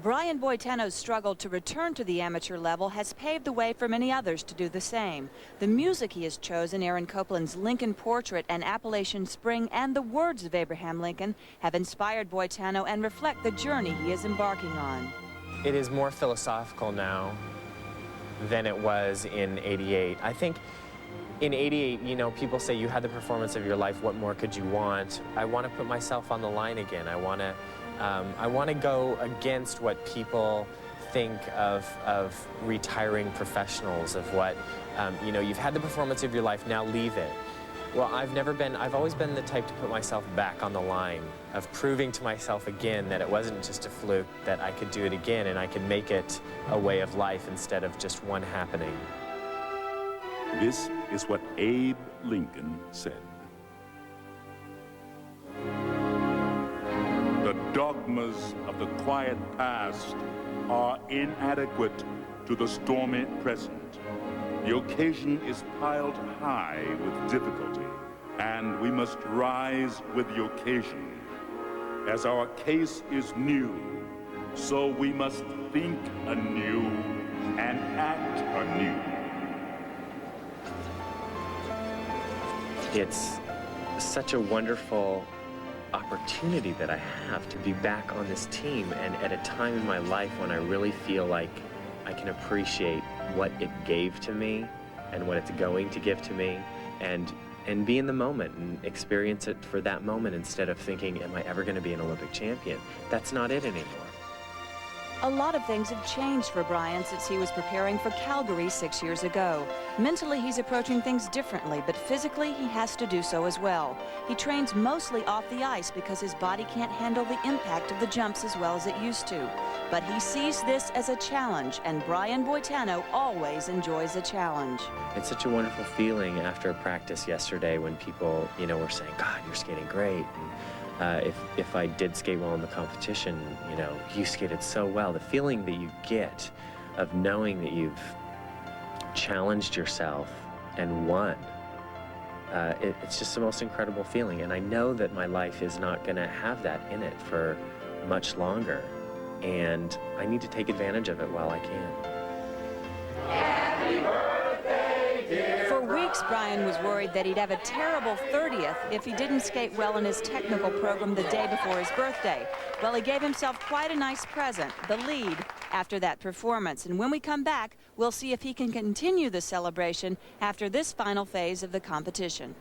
Brian Boitano's struggle to return to the amateur level has paved the way for many others to do the same. The music he has chosen, Aaron Copland's Lincoln Portrait and Appalachian Spring, and the words of Abraham Lincoln have inspired Boitano and reflect the journey he is embarking on. It is more philosophical now than it was in '88. I think in '88, you know, people say you had the performance of your life, what more could you want? I want to put myself on the line again. I want to go against what people think of retiring professionals, of what, you know, you've had the performance of your life, now leave it. Well, I've always been the type to put myself back on the line, of proving to myself again that it wasn't just a fluke, that I could do it again and I could make it a way of life instead of just one happening. This is what Abe Lincoln said. The dogmas of the quiet past are inadequate to the stormy present. The occasion is piled high with difficulty, and we must rise with the occasion. As our case is new, so we must think anew and act anew. It's such a wonderful opportunity that I have to be back on this team, and at a time in my life when I really feel like I can appreciate what it gave to me and what it's going to give to me, and be in the moment and experience it for that moment instead of thinking, am I ever going to be an Olympic champion? That's not it anymore. A lot of things have changed for Brian since he was preparing for Calgary 6 years ago. Mentally, he's approaching things differently, but physically, he has to do so as well. He trains mostly off the ice because his body can't handle the impact of the jumps as well as it used to. But he sees this as a challenge, and Brian Boitano always enjoys a challenge. It's such a wonderful feeling after a practice yesterday when people, you know, were saying, God, you're skating great. And if I did skate well in the competition, you know, you skated so well. The feeling that you get of knowing that you've challenged yourself and won, it's just the most incredible feeling. And I know that my life is not going to have that in it for much longer. And I need to take advantage of it while I can. Happy birthday, dear. For weeks, Brian was worried that he'd have a terrible 30th if he didn't skate well in his technical program the day before his birthday. Well, he gave himself quite a nice present, the lead, after that performance. And when we come back, we'll see if he can continue the celebration after this final phase of the competition.